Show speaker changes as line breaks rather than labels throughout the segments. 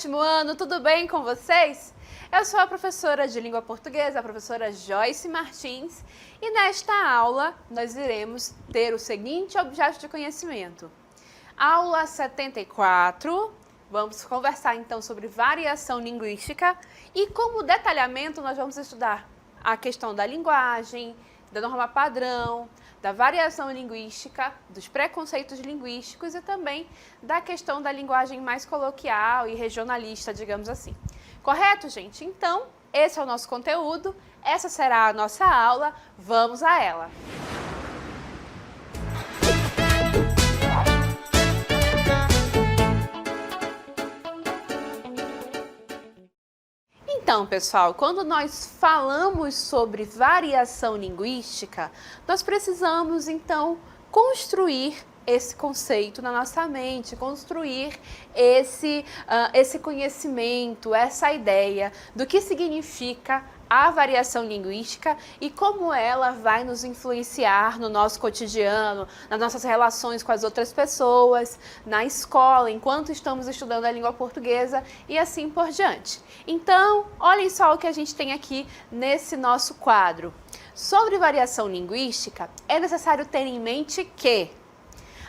sétimo ano, tudo bem com vocês? Eu sou a professora de língua portuguesa, a professora Joyce Martins, e nesta aula nós iremos ter o seguinte objeto de conhecimento. Aula 74, vamos conversar então sobre variação linguística e como detalhamento nós vamos estudar a questão da linguagem, da norma padrão, da variação linguística, dos preconceitos linguísticos e também da questão da linguagem mais coloquial e regionalista, digamos assim. Correto, gente? Então, esse é o nosso conteúdo, essa será a nossa aula, vamos a ela! Então, pessoal, quando nós falamos sobre variação linguística, nós precisamos, então, construir esse conceito na nossa mente, construir esse conhecimento, essa ideia do que significa a variação linguística e como ela vai nos influenciar no nosso cotidiano, nas nossas relações com as outras pessoas, na escola, enquanto estamos estudando a língua portuguesa e assim por diante. Então, olhem só o que a gente tem aqui nesse nosso quadro. Sobre variação linguística, é necessário ter em mente que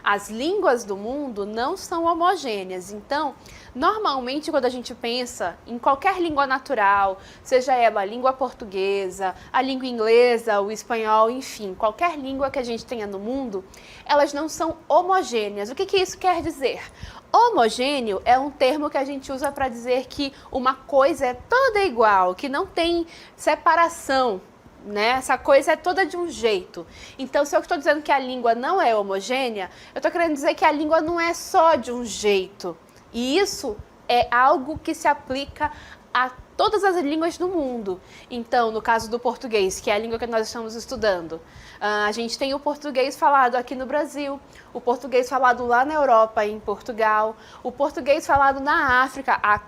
as línguas do mundo não são homogêneas, então, normalmente quando a gente pensa em qualquer língua natural, seja ela a língua portuguesa, a língua inglesa, o espanhol, enfim, qualquer língua que a gente tenha no mundo, elas não são homogêneas. O que isso quer dizer? Homogêneo é um termo que a gente usa para dizer que uma coisa é toda igual, que não tem separação. Né? Essa coisa é toda de um jeito. Então, se eu estou dizendo que a língua não é homogênea, eu estou querendo dizer que a língua não é só de um jeito. E isso é algo que se aplica a todas as línguas do mundo. Então, no caso do português, que é a língua que nós estamos estudando, a gente tem o português falado aqui no Brasil, o português falado lá na Europa, em Portugal, o português falado na África. Há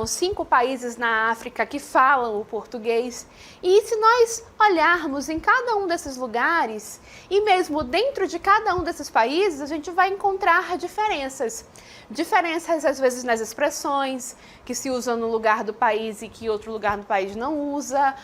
cinco países na África que falam o português. E se nós olharmos em cada um desses lugares, e mesmo dentro de cada um desses países, a gente vai encontrar diferenças. Diferenças, às vezes, nas expressões que se usam no lugar do país e que outro lugar do país não usa,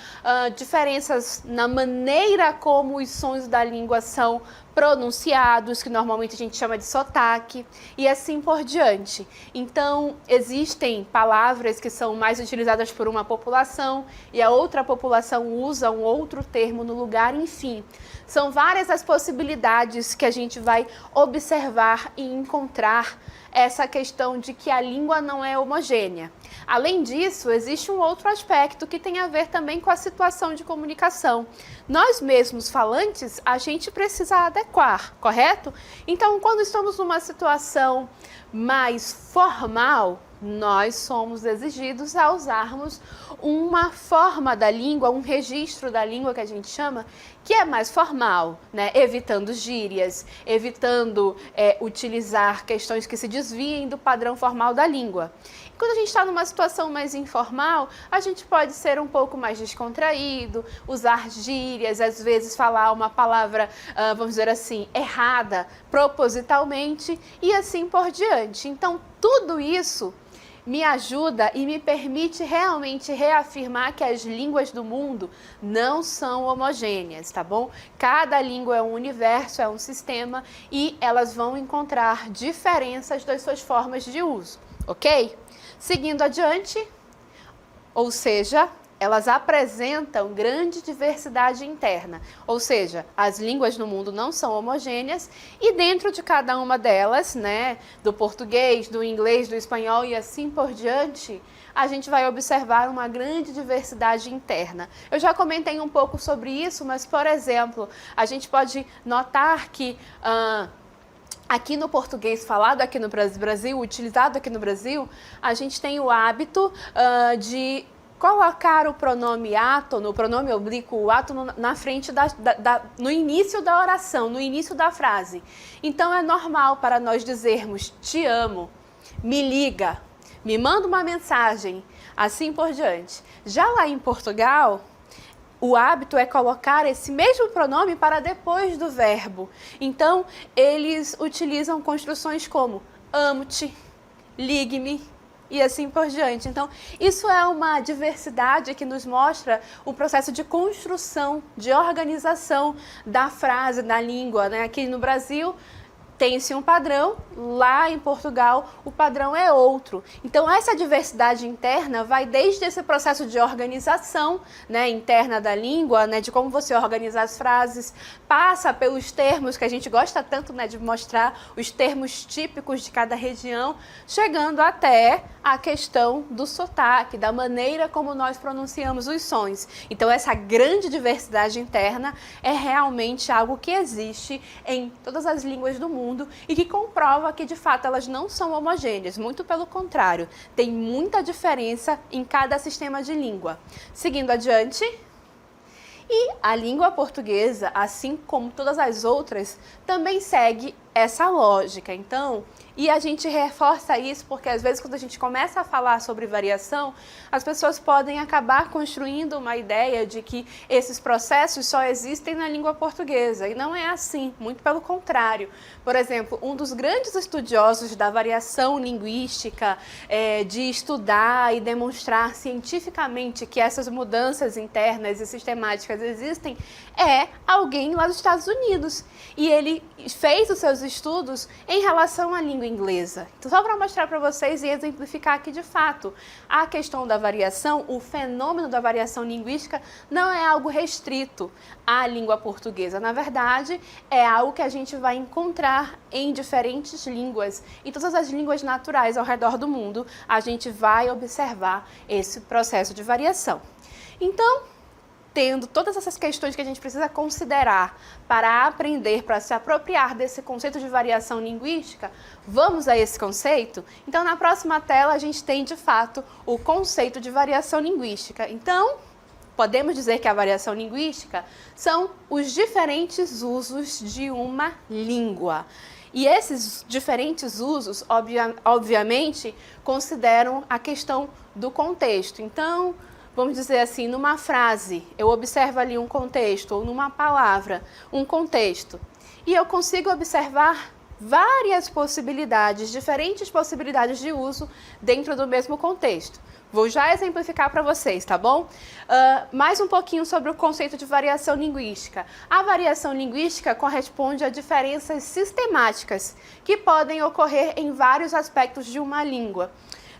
diferenças na maneira como os sons da língua são pronunciados, que normalmente a gente chama de sotaque, e assim por diante. Então, existem palavras que são mais utilizadas por uma população e a outra população usa um outro termo no lugar, enfim. São várias as possibilidades que a gente vai observar e encontrar essa questão de que a língua não é homogênea. Além disso, existe um outro aspecto que tem a ver também com a situação de comunicação. Nós mesmos falantes, a gente precisa adequar, correto? Então, quando estamos numa situação mais formal, nós somos exigidos a usarmos uma forma da língua, um registro da língua que a gente chama, que é mais formal, né? Evitando gírias, evitando utilizar questões que se desviem do padrão formal da língua. E quando a gente está numa situação mais informal, a gente pode ser um pouco mais descontraído, usar gírias, às vezes falar uma palavra, vamos dizer assim, errada, propositalmente e assim por diante. Então, tudo isso me ajuda e me permite realmente reafirmar que as línguas do mundo não são homogêneas, tá bom? Cada língua é um universo, é um sistema e elas vão encontrar diferenças das suas formas de uso, ok? Seguindo adiante, ou seja, elas apresentam grande diversidade interna, ou seja, as línguas no mundo não são homogêneas e dentro de cada uma delas, né, do português, do inglês, do espanhol e assim por diante, a gente vai observar uma grande diversidade interna. Eu já comentei um pouco sobre isso, mas, por exemplo, a gente pode notar que aqui no português falado aqui no Brasil, utilizado aqui no Brasil, a gente tem o hábito de colocar o pronome átono, o pronome oblíquo, o átono na frente no início da oração, no início da frase. Então é normal para nós dizermos te amo, me liga, me manda uma mensagem, assim por diante. Já lá em Portugal, o hábito é colocar esse mesmo pronome para depois do verbo. Então, eles utilizam construções como amo-te, ligue-me, e assim por diante. Então, isso é uma diversidade que nos mostra o processo de construção, de organização da frase, da língua, né? Aqui no Brasil, tem-se um padrão, lá em Portugal o padrão é outro. Então essa diversidade interna vai desde esse processo de organização, né, interna da língua, né, de como você organiza as frases, passa pelos termos que a gente gosta tanto, né, de mostrar os termos típicos de cada região, chegando até a questão do sotaque, da maneira como nós pronunciamos os sons. Então essa grande diversidade interna é realmente algo que existe em todas as línguas do mundo e que comprova que de fato elas não são homogêneas, muito pelo contrário, tem muita diferença em cada sistema de língua. Seguindo adiante, e a língua portuguesa, assim como todas as outras, também segue essa lógica. Então, e a gente reforça isso porque às vezes quando a gente começa a falar sobre variação, as pessoas podem acabar construindo uma ideia de que esses processos só existem na língua portuguesa, e não é assim, muito pelo contrário. Por exemplo, um dos grandes estudiosos da variação linguística, de estudar e demonstrar cientificamente que essas mudanças internas e sistemáticas existem, é alguém lá dos Estados Unidos. E ele fez os seus estudos em relação à língua inglesa. Então, só para mostrar para vocês e exemplificar que, de fato, a questão da variação, o fenômeno da variação linguística não é algo restrito à língua portuguesa. Na verdade, é algo que a gente vai encontrar em diferentes línguas. Em todas as línguas naturais ao redor do mundo, a gente vai observar esse processo de variação. Então, tendo todas essas questões que a gente precisa considerar para aprender, para se apropriar desse conceito de variação linguística, vamos a esse conceito? Então, na próxima tela, a gente tem, de fato, o conceito de variação linguística. Então, podemos dizer que a variação linguística são os diferentes usos de uma língua. E esses diferentes usos, obviamente, consideram a questão do contexto. Então, vamos dizer assim, numa frase, eu observo ali um contexto, ou numa palavra, um contexto, e eu consigo observar várias possibilidades, diferentes possibilidades de uso dentro do mesmo contexto. Vou já exemplificar para vocês, tá bom? Mais um pouquinho sobre o conceito de variação linguística. A variação linguística corresponde a diferenças sistemáticas que podem ocorrer em vários aspectos de uma língua.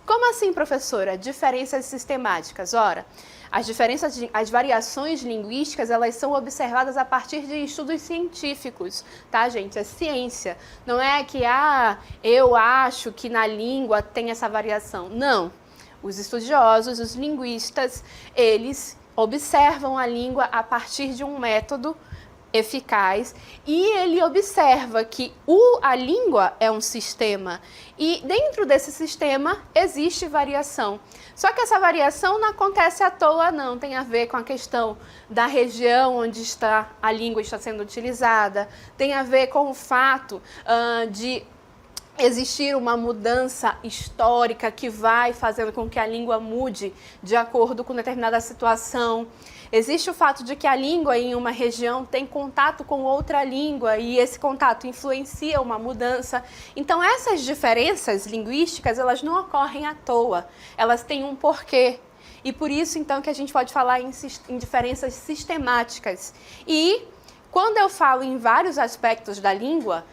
Como assim, professora? Diferenças sistemáticas. Ora, as variações linguísticas, elas são observadas a partir de estudos científicos, tá, gente? É ciência. Não é que, eu acho que na língua tem essa variação. Não. Os estudiosos, os linguistas, eles observam a língua a partir de um método eficaz, e ele observa que a língua é um sistema e dentro desse sistema existe variação. Só que essa variação não acontece à toa, não. Tem a ver com a questão da região onde a língua está sendo utilizada, tem a ver com o fato de existir uma mudança histórica que vai fazendo com que a língua mude de acordo com determinada situação. Existe o fato de que a língua em uma região tem contato com outra língua e esse contato influencia uma mudança. Então, essas diferenças linguísticas, elas não ocorrem à toa, elas têm um porquê. E por isso, então, que a gente pode falar em diferenças sistemáticas. E quando eu falo em vários aspectos da língua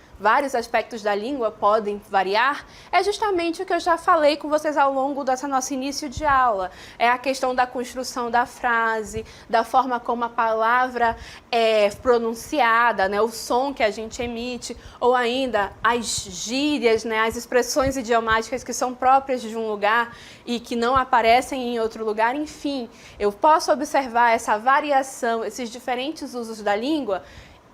podem variar, é justamente o que eu já falei com vocês ao longo desse nosso início de aula. É a questão da construção da frase, da forma como a palavra é pronunciada, né, o som que a gente emite, ou ainda as gírias, né, as expressões idiomáticas que são próprias de um lugar e que não aparecem em outro lugar. Enfim, eu posso observar essa variação, esses diferentes usos da língua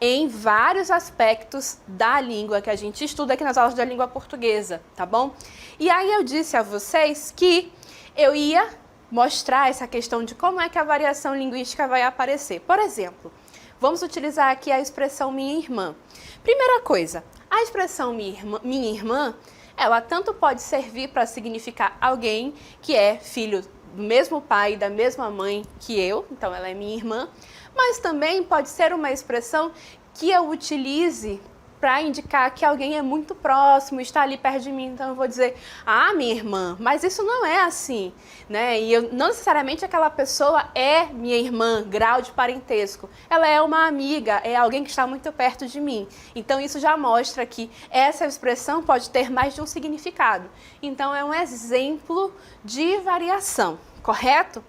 em vários aspectos da língua que a gente estuda aqui nas aulas da língua portuguesa, tá bom? E aí eu disse a vocês que eu ia mostrar essa questão de como é que a variação linguística vai aparecer. Por exemplo, vamos utilizar aqui a expressão minha irmã. Primeira coisa, a expressão minha irmã, ela tanto pode servir para significar alguém que é filho do mesmo pai e da mesma mãe que eu, então ela é minha irmã, mas também pode ser uma expressão que eu utilize para indicar que alguém é muito próximo, está ali perto de mim, então eu vou dizer, ah, minha irmã, mas isso não é assim, né? E não necessariamente aquela pessoa é minha irmã, grau de parentesco, ela é uma amiga, é alguém que está muito perto de mim. Então isso já mostra que essa expressão pode ter mais de um significado. Então é um exemplo de variação, correto?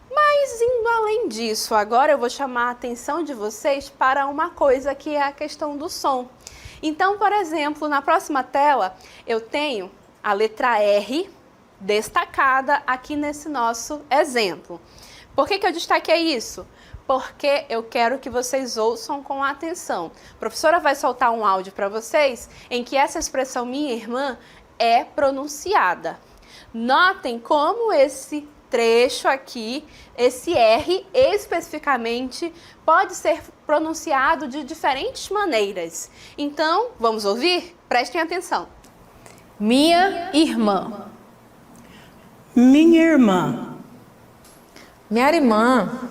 Mas indo além disso, agora eu vou chamar a atenção de vocês para uma coisa que é a questão do som. Então, por exemplo, na próxima tela eu tenho a letra R destacada aqui nesse nosso exemplo. Por que eu destaquei isso? Porque eu quero que vocês ouçam com atenção. A professora vai soltar um áudio para vocês em que essa expressão minha irmã é pronunciada. Notem como esse trecho aqui, esse R especificamente, pode ser pronunciado de diferentes maneiras. Então, vamos ouvir? Prestem atenção.
Minha irmã.
Minha irmã.
Minha irmã.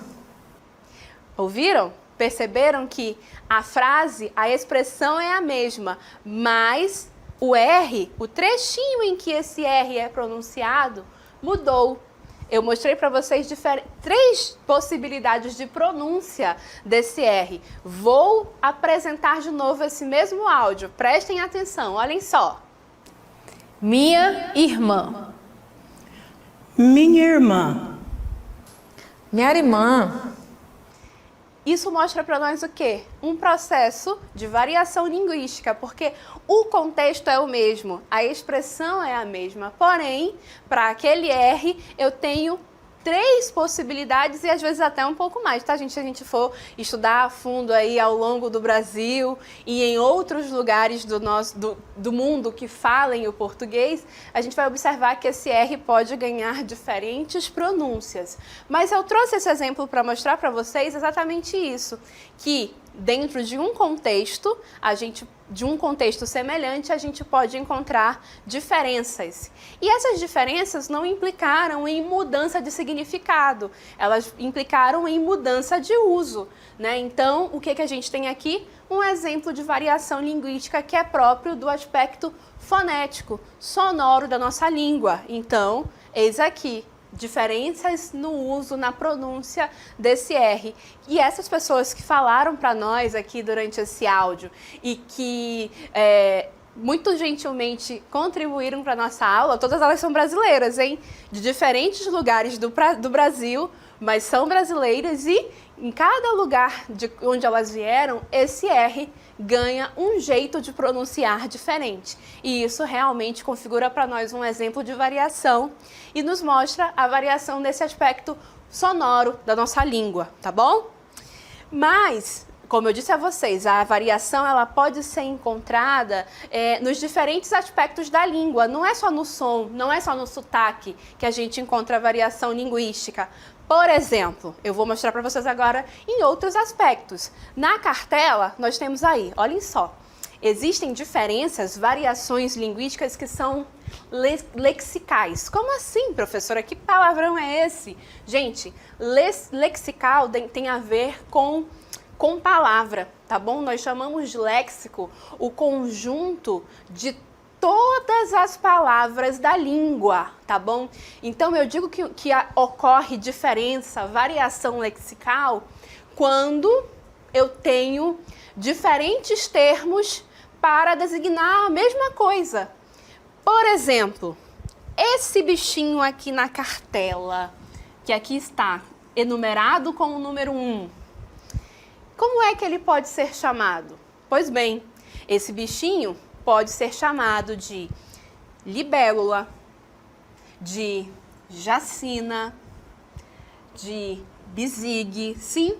Ouviram? Perceberam que a frase, a expressão é a mesma, mas o R, o trechinho em que esse R é pronunciado, mudou. Eu mostrei para vocês três possibilidades de pronúncia desse R. Vou apresentar de novo esse mesmo áudio. Prestem atenção, olhem só.
Minha irmã.
Minha irmã.
Minha irmã.
Isso mostra para nós o quê? Um processo de variação linguística, porque o contexto é o mesmo, a expressão é a mesma, porém, para aquele R eu tenho três possibilidades e às vezes até um pouco mais, tá, gente? Se a gente for estudar a fundo aí ao longo do Brasil e em outros lugares do mundo que falem o português, a gente vai observar que esse R pode ganhar diferentes pronúncias. Mas eu trouxe esse exemplo para mostrar para vocês exatamente isso, que dentro de um contexto, de um contexto semelhante, a gente pode encontrar diferenças. E essas diferenças não implicaram em mudança de significado, elas implicaram em mudança de uso, né? Então, o que a gente tem aqui? Um exemplo de variação linguística que é próprio do aspecto fonético, sonoro da nossa língua. Então, eis aqui. Diferenças no uso, na pronúncia desse R. E essas pessoas que falaram para nós aqui durante esse áudio e que muito gentilmente contribuíram para a nossa aula, todas elas são brasileiras, hein? De diferentes lugares do Brasil, mas são brasileiras e em cada lugar de onde elas vieram, esse R ganha um jeito de pronunciar diferente. E isso realmente configura para nós um exemplo de variação e nos mostra a variação desse aspecto sonoro da nossa língua, tá bom? Mas, como eu disse a vocês, a variação ela pode ser encontrada nos diferentes aspectos da língua. Não é só no som, não é só no sotaque que a gente encontra a variação linguística. Por exemplo, eu vou mostrar para vocês agora em outros aspectos. Na cartela, nós temos aí, olhem só, existem diferenças, variações linguísticas que são lexicais. Como assim, professora? Que palavrão é esse? Gente, lexical tem a ver com palavra, tá bom? Nós chamamos de léxico o conjunto de todas as palavras da língua, tá bom? Então eu digo que ocorre diferença, variação lexical, quando eu tenho diferentes termos para designar a mesma coisa. Por exemplo, esse bichinho aqui na cartela, que aqui está enumerado com o número 1, como é que ele pode ser chamado? Pois bem, esse bichinho pode ser chamado de libélula, de jacina, de bizigue, sim.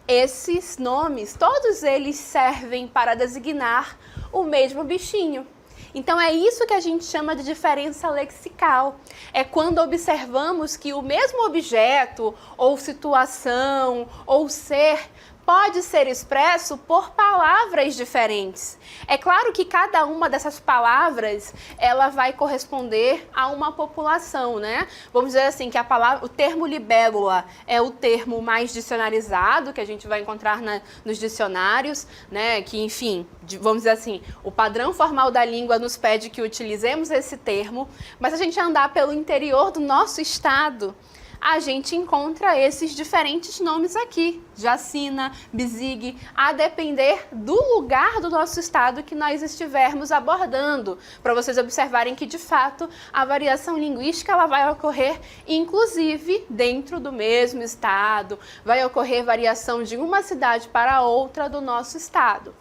Esses nomes, todos eles servem para designar o mesmo bichinho. Então é isso que a gente chama de diferença lexical. É quando observamos que o mesmo objeto, ou situação, ou ser, pode ser expresso por palavras diferentes. É claro que cada uma dessas palavras, ela vai corresponder a uma população, né? Vamos dizer assim, que o termo libélula é o termo mais dicionarizado, que a gente vai encontrar nos dicionários, né? Que, enfim, vamos dizer assim, o padrão formal da língua nos pede que utilizemos esse termo, mas a gente andar pelo interior do nosso estado, a gente encontra esses diferentes nomes aqui, Jacina, Bizig, a depender do lugar do nosso estado que nós estivermos abordando, para vocês observarem que, de fato, a variação linguística ela vai ocorrer, inclusive, dentro do mesmo estado, vai ocorrer variação de uma cidade para outra do nosso estado.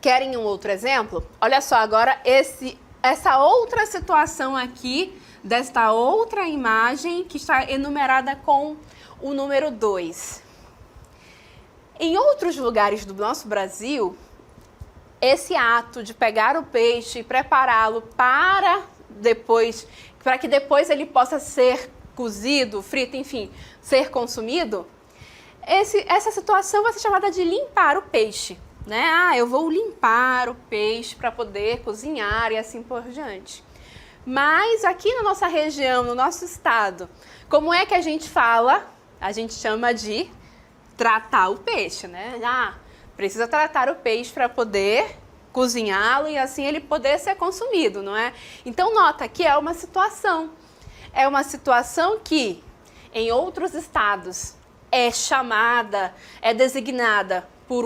Querem um outro exemplo? Olha só agora essa outra situação aqui, desta outra imagem que está enumerada com o número 2. Em outros lugares do nosso Brasil, esse ato de pegar o peixe e prepará-lo para que depois ele possa ser cozido, frito, enfim, ser consumido, essa situação vai ser chamada de limpar o peixe, né? Eu vou limpar o peixe para poder cozinhar e assim por diante. Mas aqui na nossa região, no nosso estado, como é que a gente fala? A gente chama de tratar o peixe, né? Precisa tratar o peixe para poder cozinhá-lo e assim ele poder ser consumido, não é? Então nota que é uma situação que em outros estados é designada por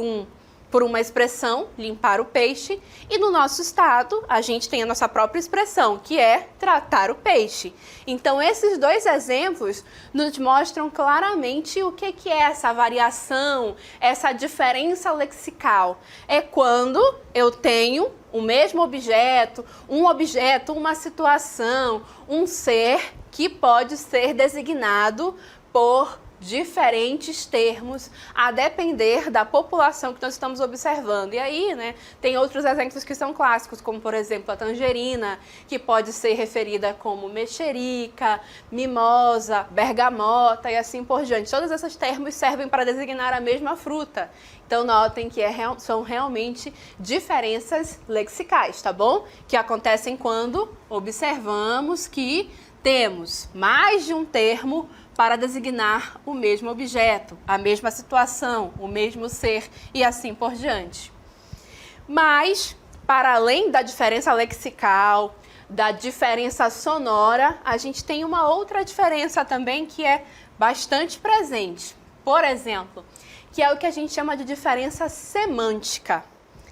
uma expressão, limpar o peixe, e no nosso estado a gente tem a nossa própria expressão, que é tratar o peixe. Então esses dois exemplos nos mostram claramente o que é essa variação, essa diferença lexical. É quando eu tenho o mesmo objeto, uma situação, um ser que pode ser designado por diferentes termos a depender da população que nós estamos observando. E aí, né, tem outros exemplos que são clássicos, como por exemplo a tangerina, que pode ser referida como mexerica, mimosa, bergamota e assim por diante. Todos esses termos servem para designar a mesma fruta. Então notem que são realmente diferenças lexicais, tá bom? Que acontecem quando observamos que temos mais de um termo para designar o mesmo objeto, a mesma situação, o mesmo ser e assim por diante. Mas, para além da diferença lexical, da diferença sonora, a gente tem uma outra diferença também que é bastante presente. Por exemplo, que é o que a gente chama de diferença semântica.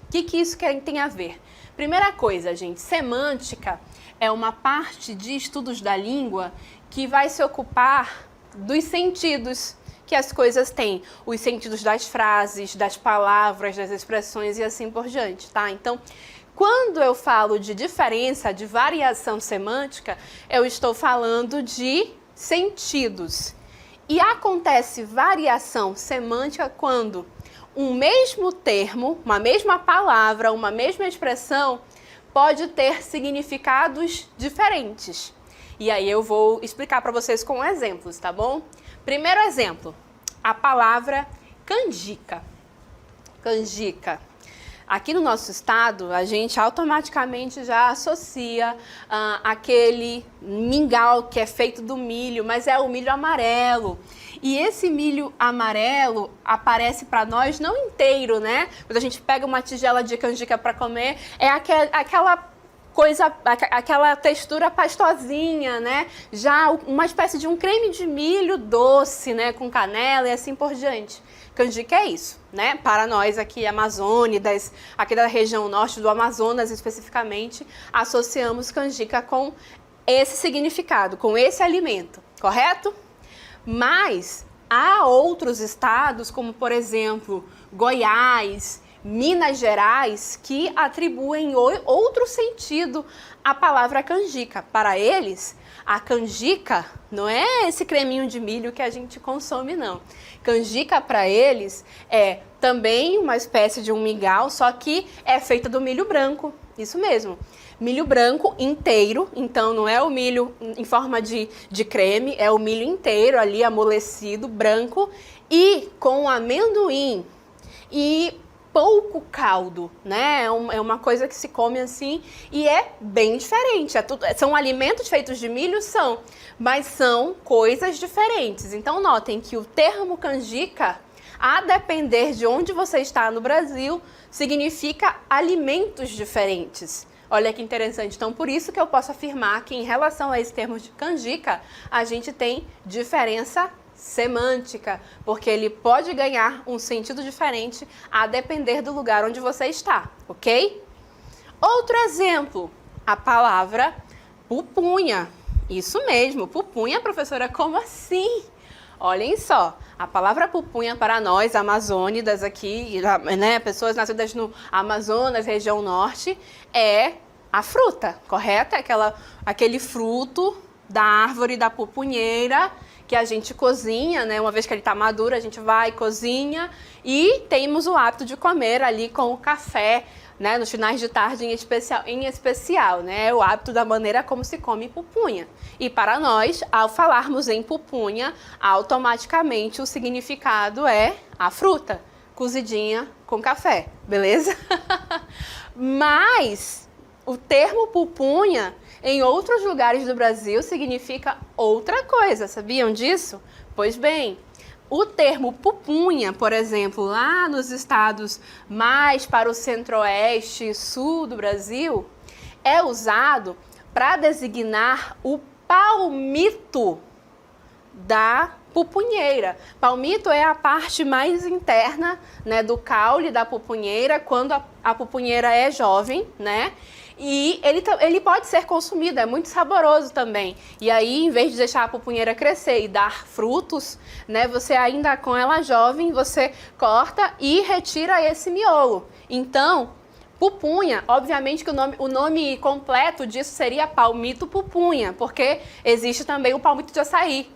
O que isso tem a ver? Primeira coisa, gente, semântica é uma parte de estudos da língua que vai se ocupar dos sentidos que as coisas têm, os sentidos das frases, das palavras, das expressões e assim por diante, tá? Então, quando eu falo de diferença, de variação semântica, eu estou falando de sentidos. E acontece variação semântica quando um mesmo termo, uma mesma palavra, uma mesma expressão pode ter significados diferentes. E aí eu vou explicar para vocês com exemplos, tá bom? Primeiro exemplo, a palavra canjica. Canjica. Aqui no nosso estado, a gente automaticamente já associa aquele mingau que é feito do milho, mas é o milho amarelo. E esse milho amarelo aparece para nós não inteiro, né? Quando a gente pega uma tigela de canjica para comer, é aquela textura pastosinha, né? Já uma espécie de um creme de milho doce, né? Com canela e assim por diante. Canjica é isso, né? Para nós aqui amazônidas, aqui da região norte do Amazonas especificamente, associamos canjica com esse significado, com esse alimento, correto? Mas há outros estados, como por exemplo Goiás, Minas Gerais, que atribuem outro sentido à palavra canjica. Para eles, a canjica não é esse creminho de milho que a gente consome, não. Canjica para eles é também uma espécie de um mingau, só que é feita do milho branco. Isso mesmo. Milho branco inteiro, então não é o milho em forma de creme, é o milho inteiro ali, amolecido, branco, e com amendoim e pouco caldo, né? É uma coisa que se come assim e é bem diferente. São alimentos feitos de milho, mas são coisas diferentes. Então notem que o termo canjica, a depender de onde você está no Brasil, significa alimentos diferentes. Olha que interessante. Então, por isso que eu posso afirmar que em relação a esse termo de canjica, a gente tem diferença semântica, porque ele pode ganhar um sentido diferente a depender do lugar onde você está, ok? Outro exemplo, a palavra pupunha. Isso mesmo, pupunha, professora, como assim? Olhem só, a palavra pupunha para nós, amazônidas aqui, né, pessoas nascidas no Amazonas, região norte, é a fruta, correto? Aquele fruto da árvore da pupunheira que a gente cozinha, né? Uma vez que ele está maduro, a gente vai, cozinha e temos o hábito de comer ali com o café, né? Nos finais de tarde em especial, né? O hábito da maneira como se come pupunha. E para nós, ao falarmos em pupunha, automaticamente o significado é a fruta cozidinha com café, beleza? Mas o termo pupunha em outros lugares do Brasil significa outra coisa, sabiam disso? Pois bem, o termo pupunha, por exemplo, lá nos estados mais para o centro-oeste e sul do Brasil, é usado para designar o palmito da pupunheira. Palmito é a parte mais interna, né, do caule da pupunheira, quando a pupunheira é jovem, né? E ele pode ser consumido, é muito saboroso também. E aí, em vez de deixar a pupunheira crescer e dar frutos, né, você ainda com ela jovem, você corta e retira esse miolo. Então, pupunha, obviamente que o nome completo disso seria palmito pupunha, porque existe também o palmito de açaí.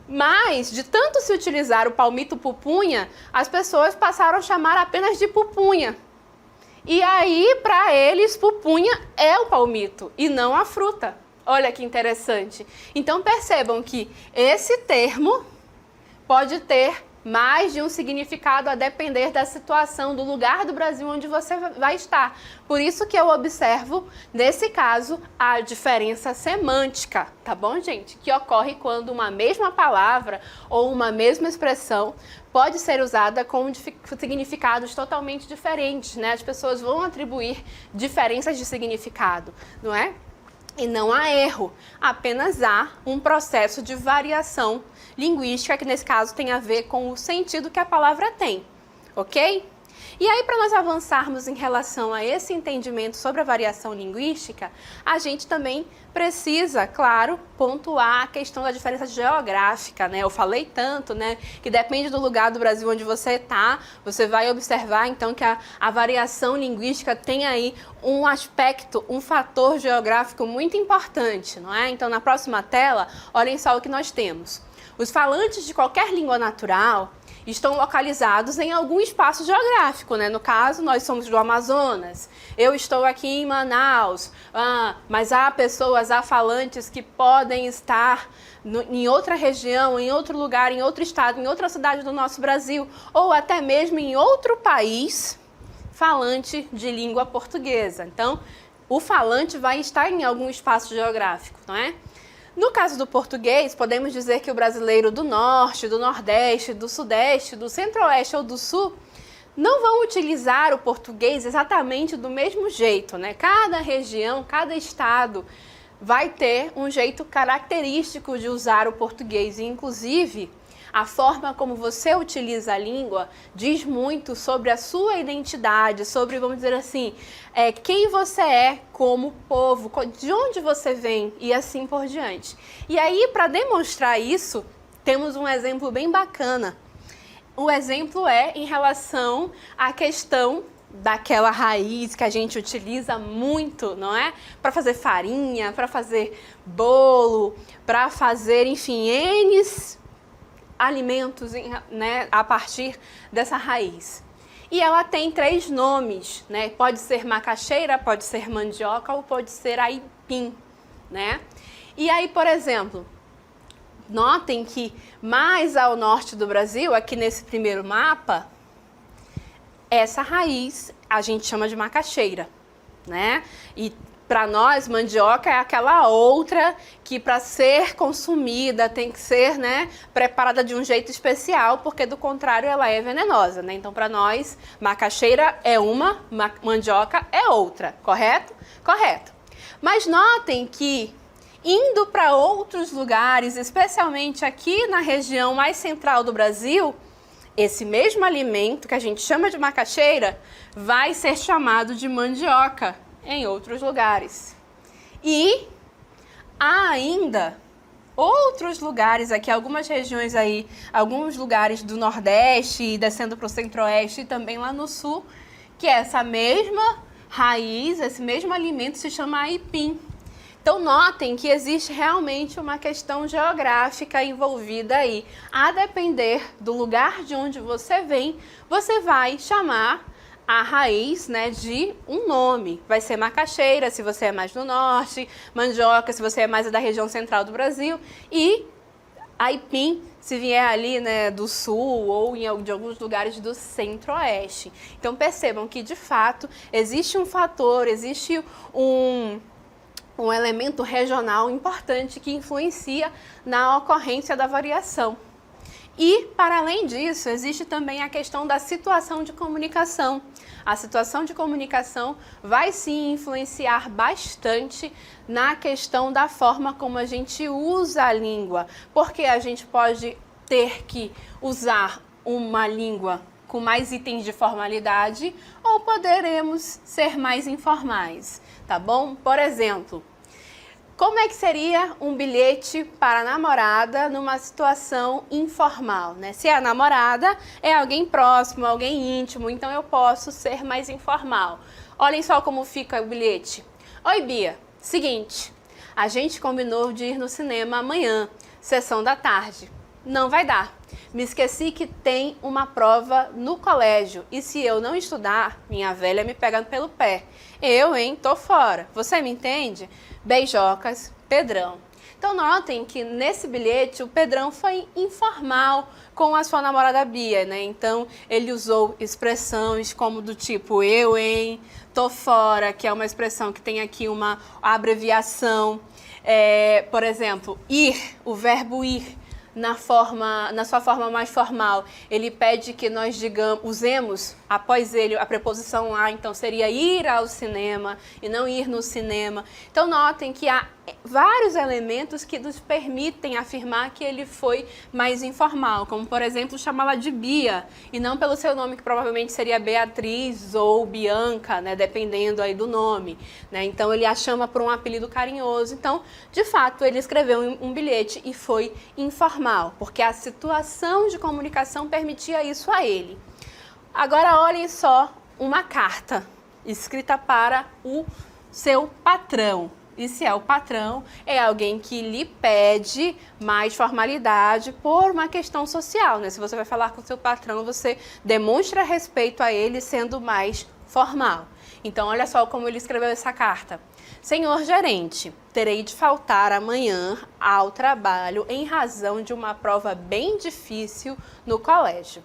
Mas, de tanto se utilizar o palmito pupunha, as pessoas passaram a chamar apenas de pupunha. E aí, para eles, pupunha é o palmito e não a fruta. Olha que interessante. Então, percebam que esse termo pode ter mais de um significado a depender da situação, do lugar do Brasil onde você vai estar. Por isso que eu observo, nesse caso, a diferença semântica, tá bom, gente? Que ocorre quando uma mesma palavra ou uma mesma expressão pode ser usada com significados totalmente diferentes, né? As pessoas vão atribuir diferenças de significado, não é? E não há erro, apenas há um processo de variação linguística, que nesse caso tem a ver com o sentido que a palavra tem, ok? E aí, para nós avançarmos em relação a esse entendimento sobre a variação linguística, a gente também precisa, claro, pontuar a questão da diferença geográfica, né? Eu falei tanto, né, que depende do lugar do Brasil onde você está, você vai observar, então, que a variação linguística tem aí um aspecto, um fator geográfico muito importante, não é? Então, na próxima tela, olhem só o que nós temos. Os falantes de qualquer língua natural estão localizados em algum espaço geográfico, né? No caso, nós somos do Amazonas, eu estou aqui em Manaus, mas há falantes que podem estar em outra região, em outro lugar, em outro estado, em outra cidade do nosso Brasil, ou até mesmo em outro país falante de língua portuguesa. Então, o falante vai estar em algum espaço geográfico, não é? No caso do português, podemos dizer que o brasileiro do norte, do nordeste, do sudeste, do centro-oeste ou do sul não vão utilizar o português exatamente do mesmo jeito, né? Cada região, cada estado vai ter um jeito característico de usar o português e, inclusive, a forma como você utiliza a língua diz muito sobre a sua identidade, sobre, vamos dizer assim, quem você é como povo, de onde você vem e assim por diante. E aí, para demonstrar isso, temos um exemplo bem bacana. O exemplo é em relação à questão daquela raiz que a gente utiliza muito, não é? Para fazer farinha, para fazer bolo, para fazer, enfim, N alimentos, né, a partir dessa raiz. e ela tem 3 nomes, né? Pode ser macaxeira, pode ser mandioca ou pode ser aipim, né? E aí, por exemplo, notem que mais ao norte do Brasil, aqui nesse primeiro mapa, essa raiz a gente chama de macaxeira, né? E para nós, mandioca é aquela outra que para ser consumida tem que ser, né, preparada de um jeito especial, porque do contrário ela é venenosa, né? Então para nós, macaxeira é uma, mandioca é outra, correto? Correto. Mas notem que indo para outros lugares, especialmente aqui na região mais central do Brasil, esse mesmo alimento que a gente chama de macaxeira vai ser chamado de mandioca em outros lugares. E há ainda outros lugares aqui, algumas regiões aí, alguns lugares do Nordeste e descendo para o Centro-Oeste e também lá no Sul, que essa mesma raiz, esse mesmo alimento se chama aipim. Então notem que existe realmente uma questão geográfica envolvida aí. A depender do lugar de onde você vem, você vai chamar a raiz, né, de um nome. Vai ser macaxeira, se você é mais do norte, mandioca, se você é mais da região central do Brasil, e aipim, se vier ali, né, do sul ou de alguns lugares do centro-oeste. Então percebam que, de fato, existe um fator, existe um elemento regional importante que influencia na ocorrência da variação. E, para além disso, existe também a questão da situação de comunicação. A situação de comunicação vai sim influenciar bastante na questão da forma como a gente usa a língua, porque a gente pode ter que usar uma língua com mais itens de formalidade ou poderemos ser mais informais, tá bom? Por exemplo, como é que seria um bilhete para a namorada numa situação informal, né? Se a namorada é alguém próximo, alguém íntimo, então eu posso ser mais informal. Olhem só como fica o bilhete. Oi, Bia. Seguinte, a gente combinou de ir no cinema amanhã, sessão da tarde. Não vai dar. Me esqueci que tem uma prova no colégio e se eu não estudar, minha velha me pega pelo pé. Eu, hein, tô fora. Você me entende? Beijocas, Pedrão. Então notem que nesse bilhete o Pedrão foi informal com a sua namorada Bia, né? Então ele usou expressões como do tipo eu, hein, tô fora, que é uma expressão que tem aqui uma abreviação. Por exemplo, ir, o verbo ir. Na sua forma mais formal, ele pede que nós usemos após ele a preposição a, então seria ir ao cinema e não ir no cinema. Então notem que há vários elementos que nos permitem afirmar que ele foi mais informal, como por exemplo chamá-la de Bia e não pelo seu nome que provavelmente seria Beatriz ou Bianca, né, dependendo aí do nome, né? Então ele a chama por um apelido carinhoso. Então, de fato, ele escreveu um bilhete e foi informal, porque a situação de comunicação permitia isso a ele. Agora olhem só uma carta escrita para o seu patrão. E se é o patrão, é alguém que lhe pede mais formalidade por uma questão social, né? Se você vai falar com o seu patrão, você demonstra respeito a ele sendo mais formal. Então, olha só como ele escreveu essa carta. Senhor gerente, terei de faltar amanhã ao trabalho em razão de uma prova bem difícil no colégio.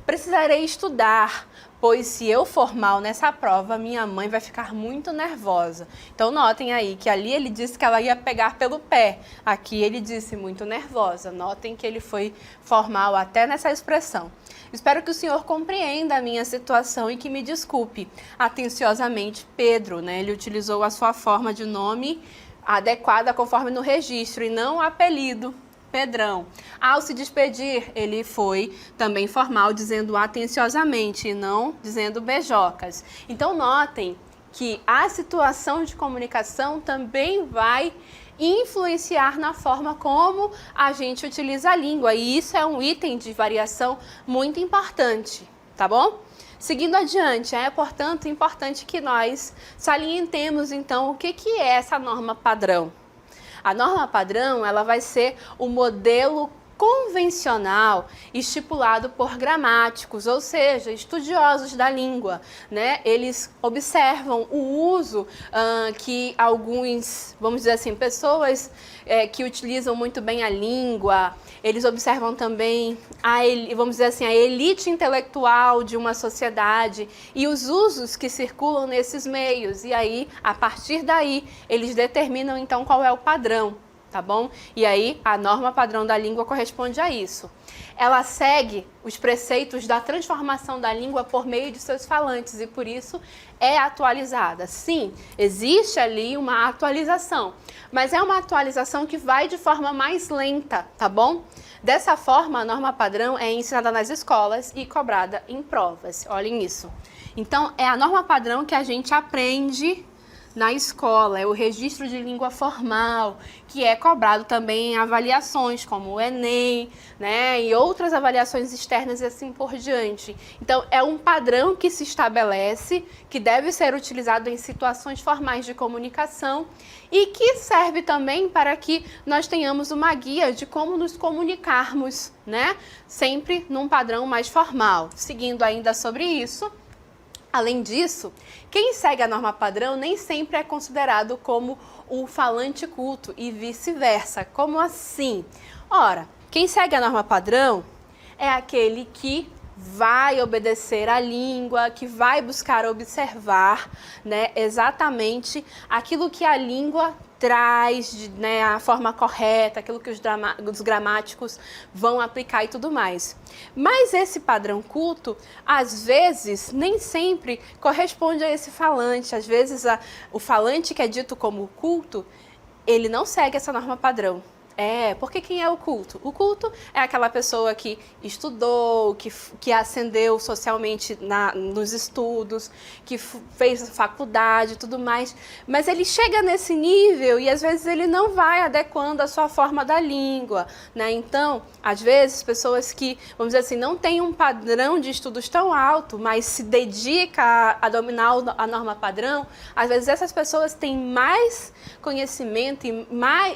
Precisarei estudar, pois se eu for mal nessa prova, minha mãe vai ficar muito nervosa. Então notem aí que ali ele disse que ela ia pegar pelo pé. Aqui ele disse muito nervosa. Notem que ele foi formal até nessa expressão. Espero que o senhor compreenda a minha situação e que me desculpe. Atenciosamente, Pedro, né? Ele utilizou a sua forma de nome adequada conforme no registro e não o apelido. Pedrão. Ao se despedir, ele foi também formal, dizendo atenciosamente e não dizendo beijocas. Então, notem que a situação de comunicação também vai influenciar na forma como a gente utiliza a língua. E isso é um item de variação muito importante, tá bom? Seguindo adiante, é, portanto, importante que nós salientemos, então, o que é essa norma padrão. A norma padrão, ela vai ser o modelo convencional estipulado por gramáticos, ou seja, estudiosos da língua, né? Eles observam o uso que alguns, vamos dizer assim, pessoas que utilizam muito bem a língua, eles observam também vamos dizer assim, a elite intelectual de uma sociedade e os usos que circulam nesses meios. E aí, a partir daí, eles determinam então qual é o padrão. Tá bom? E aí, a norma padrão da língua corresponde a isso. Ela segue os preceitos da transformação da língua por meio de seus falantes e, por isso, é atualizada. Sim, existe ali uma atualização, mas é uma atualização que vai de forma mais lenta, tá bom? Dessa forma, a norma padrão é ensinada nas escolas e cobrada em provas. Olhem isso. Então, é a norma padrão que a gente aprende na escola, é o registro de língua formal, que é cobrado também em avaliações, como o Enem, né, e outras avaliações externas e assim por diante. Então, é um padrão que se estabelece, que deve ser utilizado em situações formais de comunicação e que serve também para que nós tenhamos uma guia de como nos comunicarmos, né, sempre num padrão mais formal. Seguindo ainda sobre isso, além disso, quem segue a norma padrão nem sempre é considerado como o falante culto e vice-versa. Como assim? Ora, quem segue a norma padrão é aquele que vai obedecer à língua, que vai buscar observar, né, exatamente aquilo que a língua traz, né, a forma correta, aquilo que os gramáticos vão aplicar e tudo mais. Mas esse padrão culto, às vezes, nem sempre corresponde a esse falante. Às vezes, o falante que é dito como culto, ele não segue essa norma padrão. Porque quem é o culto? O culto é aquela pessoa que estudou, que ascendeu socialmente nos estudos, que fez faculdade e tudo mais, mas ele chega nesse nível e às vezes ele não vai adequando a sua forma da língua, né? Então, às vezes, pessoas que, vamos dizer assim, não têm um padrão de estudos tão alto, mas se dedica a dominar a norma padrão, às vezes essas pessoas têm mais conhecimento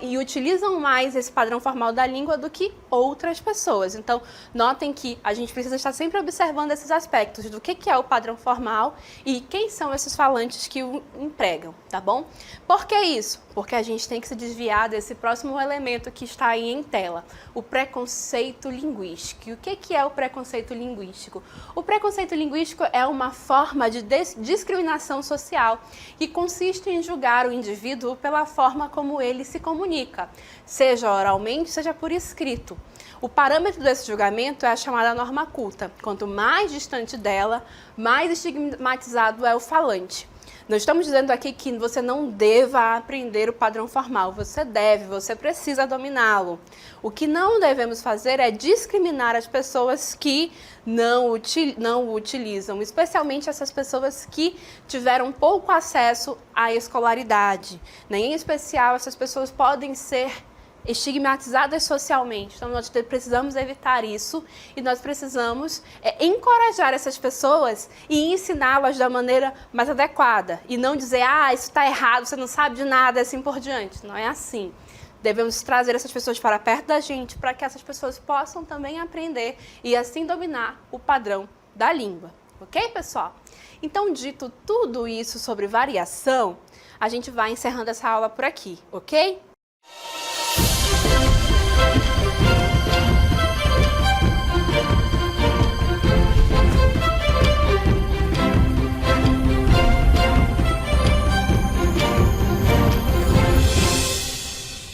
e utilizam mais esse padrão formal da língua do que outras pessoas. Então, notem que a gente precisa estar sempre observando esses aspectos do que é o padrão formal e quem são esses falantes que o empregam, tá bom? Por que isso? Porque a gente tem que se desviar desse próximo elemento que está aí em tela, o preconceito linguístico. E o que é o preconceito linguístico? O preconceito linguístico é uma forma de discriminação social que consiste em julgar o indivíduo pela forma como ele se comunica, seja oralmente, seja por escrito. O parâmetro desse julgamento é a chamada norma culta. Quanto mais distante dela, mais estigmatizado é o falante. Não estamos dizendo aqui que você não deva aprender o padrão formal. Você precisa dominá-lo. O que não devemos fazer é discriminar as pessoas que não o utilizam, especialmente essas pessoas que tiveram pouco acesso à escolaridade. Em especial, essas pessoas podem ser estigmatizadas socialmente. Então, nós precisamos evitar isso e nós precisamos encorajar essas pessoas e ensiná-las da maneira mais adequada. E não dizer, isso está errado, você não sabe de nada, assim por diante. Não é assim. Devemos trazer essas pessoas para perto da gente para que essas pessoas possam também aprender e assim dominar o padrão da língua. Ok, pessoal? Então, dito tudo isso sobre variação, a gente vai encerrando essa aula por aqui, ok?